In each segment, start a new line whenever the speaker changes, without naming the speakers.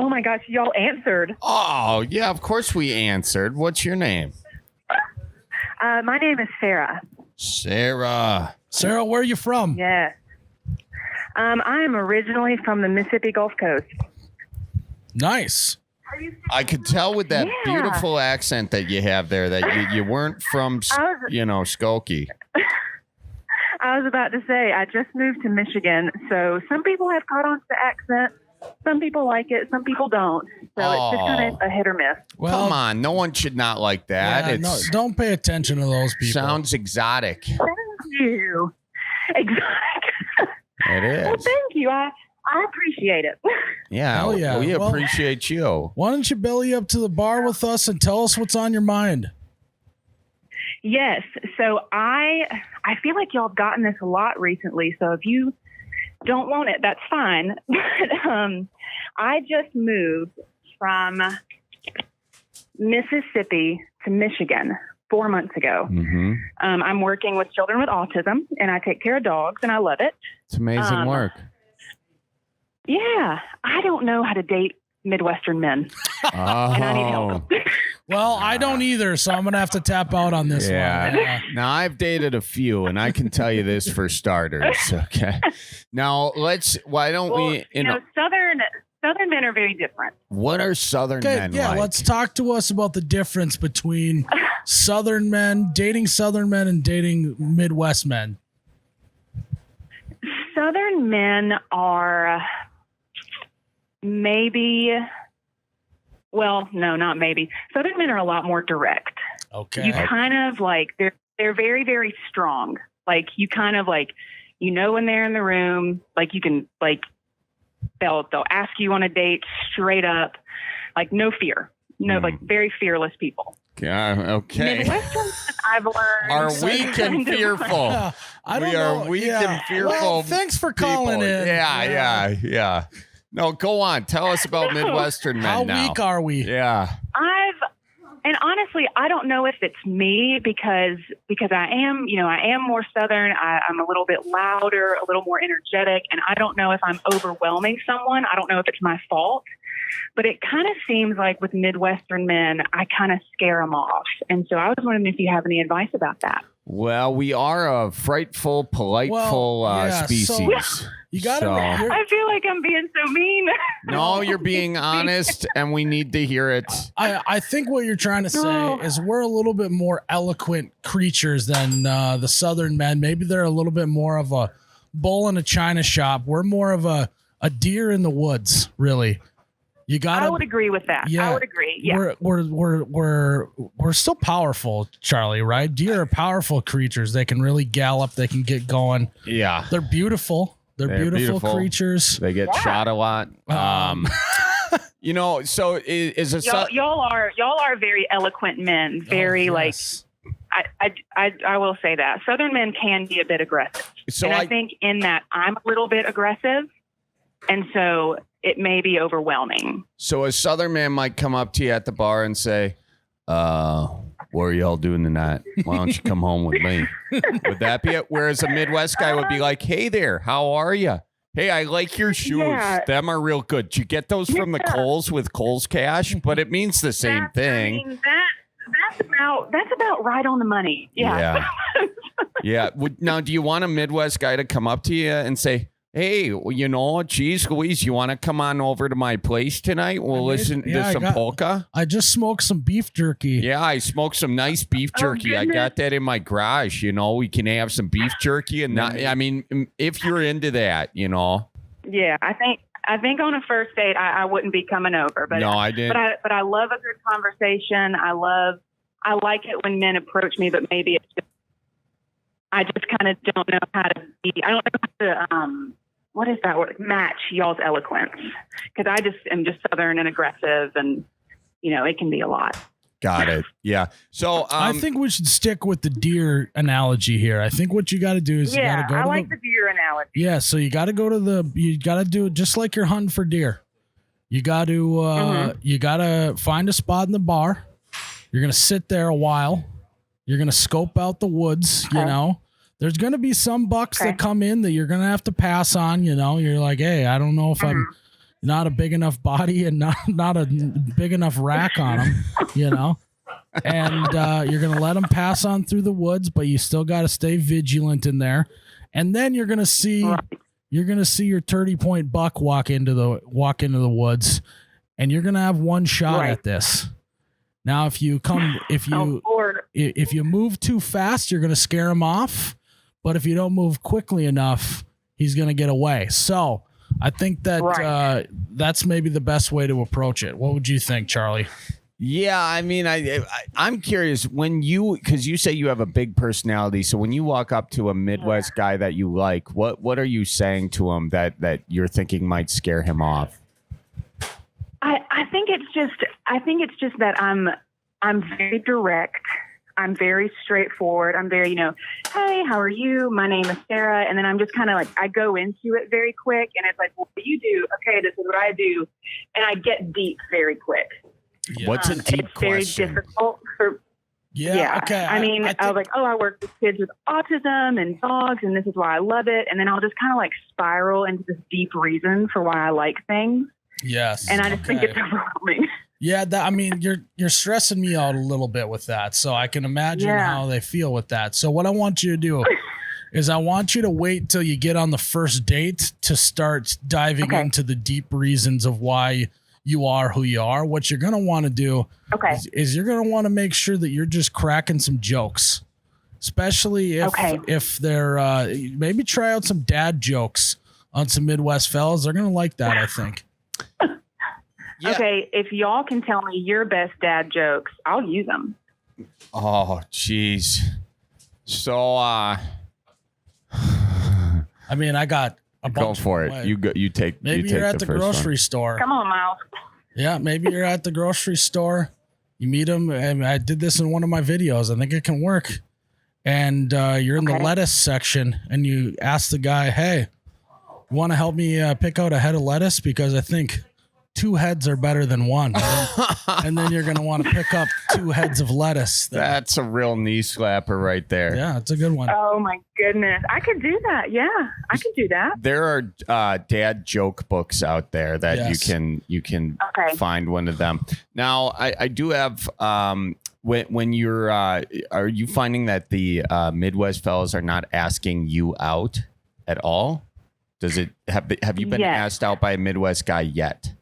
Oh my gosh, y'all answered.
Oh, yeah, of course we answered. What's your name?
My name is Sarah.
Sarah.
Sarah, where are you from?
Yes. I am originally from the Mississippi Gulf Coast.
Nice.
I could tell with that beautiful accent that you have there that you weren't from, Skokie.
I was about to say, I just moved to Michigan, so some people have caught on to the accent. Some people like it, some people don't. So it's just kind of a hit or miss.
Well,
come on, no one should not like that.
no, don't pay attention to those people.
Sounds exotic.
Thank you. Exotic.
It is.
Well, thank you. I appreciate it.
Yeah,
Hell yeah.
we
Well,
appreciate you.
Why don't you belly up to the bar with us and tell us what's on your mind?
Yes. So I feel like y'all have gotten this a lot recently. So if you don't want it, that's fine. But I just moved from Mississippi to Michigan 4 months ago.
Mm-hmm.
I'm working with children with autism, and I take care of dogs, and I love it.
It's amazing work.
Yeah. I don't know how to date Midwestern men.
Oh.
And I need help.
Well, I don't either, so I'm going to have to tap out on this one.
Yeah. Now, I've dated a few, and I can tell you this for starters, okay? Now, why don't we...
Southern men are very different.
What are Southern men like?
Let's talk to us about the difference between Southern men, dating Southern men, and dating Midwest men.
Southern men are maybe... Well, no, not maybe. Southern men are a lot more direct.
Okay.
You kind of like, they're very, very strong. Like, you kind of like, when they're in the room, like you can, like, they'll ask you on a date straight up, like no fear. No, like very fearless people.
Yeah, okay.
Midwestern, I've learned.
Are weak and fearful.
Yeah, I don't
we
know.
are weak
Yeah.
and fearful.
Well, thanks for calling
people.
in.
Yeah. No, go on. Tell us about Midwestern men
How
now.
weak are we?
Yeah.
And honestly, I don't know if it's me because I am more Southern. I'm a little bit louder, a little more energetic, and I don't know if I'm overwhelming someone. I don't know if it's my fault, but it kind of seems like with Midwestern men, I kind of scare them off. And so I was wondering if you have any advice about that.
Well, we are a frightful, politeful species.
You got
so.
I feel like I'm being so mean.
No, you're being honest, and we need to hear it.
I think what you're trying to say is we're a little bit more eloquent creatures than the Southern men. Maybe they're a little bit more of a bull in a china shop. We're more of a deer in the woods, really. I
would agree with that.
Yeah,
I would agree. Yeah.
We're still powerful, Charlie, right? Deer are powerful creatures. They can really gallop. They can get going.
Yeah.
They're beautiful. They're beautiful creatures.
They get shot a lot. So is it
y'all are very eloquent men. Very
yes.
I will say that Southern men can be a bit aggressive.
So
and I think in that I'm a little bit aggressive, and so it may be overwhelming.
So a Southern man might come up to you at the bar and say, what are y'all doing tonight? Why don't you come home with me? Would that be it? Whereas a Midwest guy would be like, hey there, how are you? Hey, I like your shoes.
Yeah.
Them are real good. Did you get those from the Kohl's with Kohl's Cash? But it means the same thing.
I mean, that's about right on the money. Yeah.
Yeah. Now, do you want a Midwest guy to come up to you and say, hey, geez, Louise, you want to come on over to my place tonight? We'll listen to some polka.
I just smoked some beef jerky.
Yeah, I smoked some nice beef jerky. I got that in my garage. We can have some beef jerky. And if you're into that,
Yeah, I think on a first date, I wouldn't be coming over. But
no, I didn't.
But I love a good conversation. I like it when men approach me, but maybe it's just, I just kind of don't know how to be. I don't know how to what is that word? Match y'all's eloquence, because I just am just Southern and aggressive, and it can be a lot.
Got it. Yeah. So
I think we should stick with the deer analogy here. I think what you got to do is you got to go.
I like the deer analogy.
Yeah. So you got to go to you got to do it just like you're hunting for deer. You got to you got to find a spot in the bar. You're gonna sit there a while. You're going to scope out the woods, There's going to be some bucks that come in that you're going to have to pass on, You're like, hey, I don't know if I'm not a big enough body and not a big enough rack on them, you know. And you're gonna let them pass on through the woods, but you still got to stay vigilant in there. And then you're gonna see your 30-point buck walk into the woods, and you're gonna have one shot at this. Now, if you move too fast, you're gonna scare him off. But if you don't move quickly enough, he's gonna get away. So I think that that's maybe the best way to approach it. What would you think, Charlie?
Yeah, I mean, I'm curious because you say you have a big personality. So when you walk up to a Midwest guy that you like, what are you saying to him that you're thinking might scare him off?
I think it's just that I'm very direct. I'm very straightforward. I'm very, hey, how are you? My name is Sarah. And then I'm just kind of like, I go into it very quick, and it's like, well, what do you do? Okay, this is what I do. And I get deep very quick.
Yeah. What's a deep
it's
question?
Very difficult for.
Yeah. Okay.
I was like, I work with kids with autism and dogs, and this is why I love it. And then I'll just kind of like spiral into this deep reason for why I like things.
Yes.
And I just think it's overwhelming.
Yeah. You're stressing me out a little bit with that. So I can imagine how they feel with that. So what I want you to do is I want you to wait till you get on the first date to start diving into the deep reasons of why you are who you are. What you're going to want to do is you're going to want to make sure that you're just cracking some jokes, especially if they're maybe try out some dad jokes on some Midwest fellas. They're going to like that, I think.
Yeah.
Okay, if y'all can tell me your best dad jokes, I'll use them.
Oh, jeez. So,
I mean, I got a bunch.
Go for it. You take.
Maybe you're at the grocery store.
Come on, Myles.
Yeah, maybe you're at the grocery store. You meet him, and I did this in one of my videos. I think it can work. And you're in the lettuce section, and you ask the guy, "Hey, you want to help me pick out a head of lettuce? Because I think 2 heads are better than 1." And then you're going to want to pick up 2 heads of lettuce.
That's a real knee slapper right there.
Yeah, it's a good one.
Oh my goodness. I could do that. Yeah, I could do that.
There are dad joke books out there that you can find one of them. Now, I do have when you're are you finding that the Midwest fellas are not asking you out at all? Does it have you been asked out by a Midwest guy yet?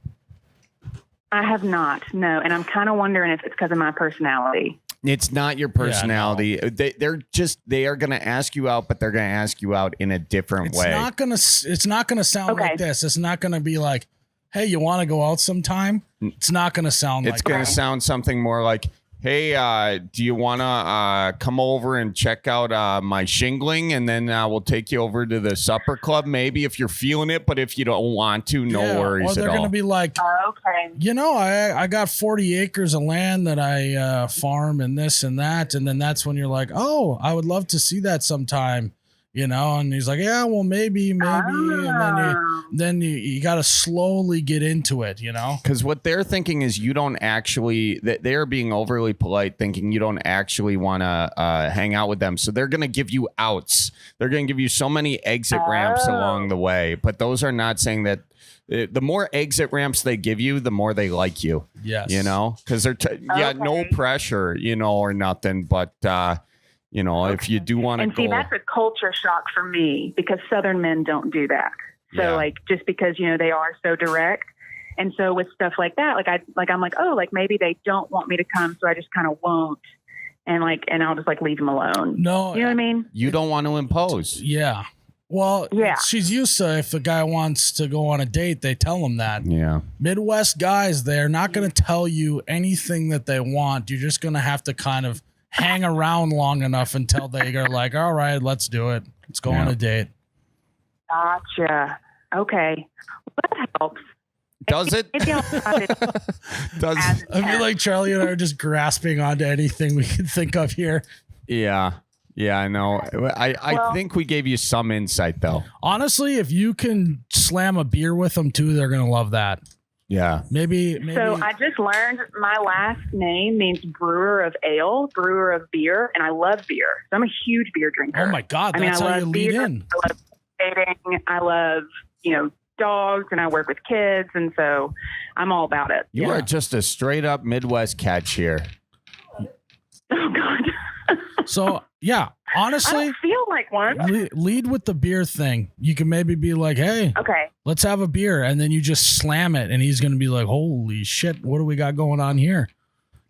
I have not, no. And I'm kind of wondering if it's because of my personality.
It's not your personality. Yeah, no. They are going to ask you out, but they're going to ask you out in a different way.
It's not going to sound like this. It's not going to be like, hey, you want to go out sometime? It's not going to sound like that.
It's going to sound something more like, hey, do you want to come over and check out my shingling? And then we'll take you over to the supper club, maybe, if you're feeling it. But if you don't want to, no worries at all. Or
they're going to be like, I got 40 acres of land that I farm and this and that. And then that's when you're like, oh, I would love to see that sometime. And he's like, yeah, well, maybe. And then you got to slowly get into it,
Because what they're thinking is you don't actually, they're being overly polite, thinking you don't actually want to hang out with them. So they're going to give you outs. They're going to give you so many exit ramps along the way. But those are not saying that the more exit ramps they give you, the more they like you.
Yes.
Because they're, no pressure, or nothing. But, if you do want to go.
And see, that's a culture shock for me because Southern men don't do that. So just because, they are so direct. And so with stuff like that, I'm like, oh, maybe they don't want me to come. So I just kind of won't. And I'll just leave them alone.
No,
you know what I mean?
You don't want to impose.
Yeah. Well, she's used to if a guy wants to go on a date, they tell him that.
Yeah.
Midwest guys, they're not going to tell you anything that they want. You're just going to have to kind of hang around long enough until they are like, all right, let's do it. Let's go on a date.
Gotcha. Okay. Well, that helps.
Does it?
Does I feel like Charlie and I are just grasping onto anything we can think of here.
Yeah. Yeah, I know. I think we gave you some insight, though.
Honestly, if you can slam a beer with them, too, they're going to love that.
Yeah.
Maybe.
So I just learned my last name means brewer of ale, brewer of beer, and I love beer. So I'm a huge beer drinker.
Oh, my God. That's how you lead in.
I love dating. I love, dogs and I work with kids. And so I'm all about it.
You are just a straight up Midwest catch here.
Oh, God.
So, yeah,
I
honestly,
don't feel like one.
lead with the beer thing. You can maybe be like, hey,
Okay.
let's have a beer. And then you just slam it. And he's going to be like, holy shit, what do we got going on here?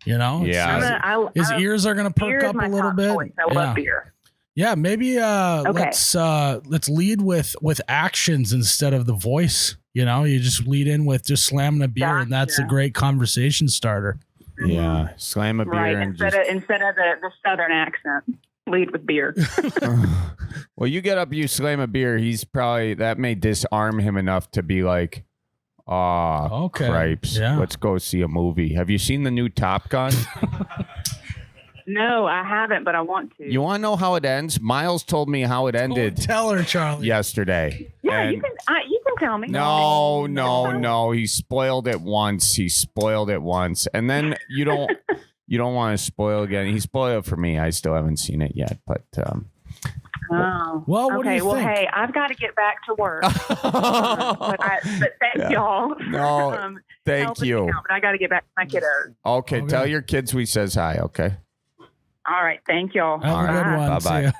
You know?
Yeah.
His ears are going to
beer
perk
is
up
my
a little
top
bit.
choice. I love beer.
Yeah, maybe let's lead with actions instead of the voice. You know, you just lead in with just slamming a beer, and that's a great conversation starter.
Yeah, slam a beer
Right.
and
Instead of the Southern accent, lead with beer.
Well, you get up, you slam a beer. He's probably that may disarm him enough to be like,
okay,
cripes.
Yeah.
Let's go see a movie. Have you seen the new Top Gun?
No, I haven't, but I want to.
You want to know how it ends? Myles told me how it ended.
Don't tell her, Charlie.
Yesterday.
Yeah,
And
you can tell me.
No. He spoiled it once. And then you don't want to spoil again. He spoiled it for me. I still haven't seen it yet, but
Oh.
Well, what do you think?
Hey, I've got to get back to work. But thank y'all.
No, thank you.
Out, but I got to get back to my kiddos.
Okay, tell your kids we says hi, okay?
All right, thank y'all.
Have a good one.
Bye-bye.
See ya.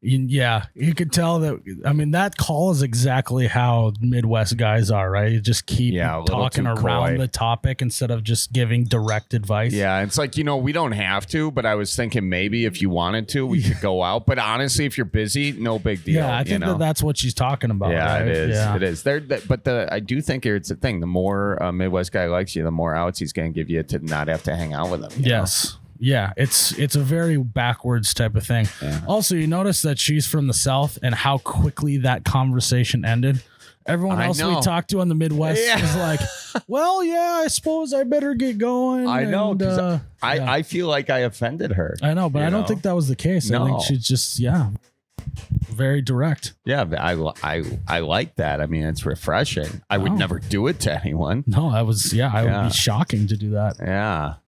Yeah, you could tell that. I mean, that call is exactly how Midwest guys are, right? You just keep talking
too
around
coy.
the topic instead of just giving direct advice.
Yeah, it's like, we don't have to, but I was thinking maybe if you wanted to, we could go out. But honestly, if you're busy, no big deal.
Yeah, I think that's what she's talking about.
Yeah,
right?
it is.
Yeah.
It is. I do think it's a thing. The more a Midwest guy likes you, the more outs he's going to give you to not have to hang out with him.
Yes. Yeah, it's a very backwards type of thing.
Yeah.
Also, you notice that she's from the South and how quickly that conversation ended. Everyone else we talked to in the Midwest is like, well, yeah, I suppose I better get going.
I know, because
yeah.
I feel like I offended her.
I know, but I don't think that was the case.
No.
I think she's just, very direct.
Yeah, but I like that. I mean, it's refreshing. I would never do it to anyone.
No, that was, it would be shocking to do that.
Yeah.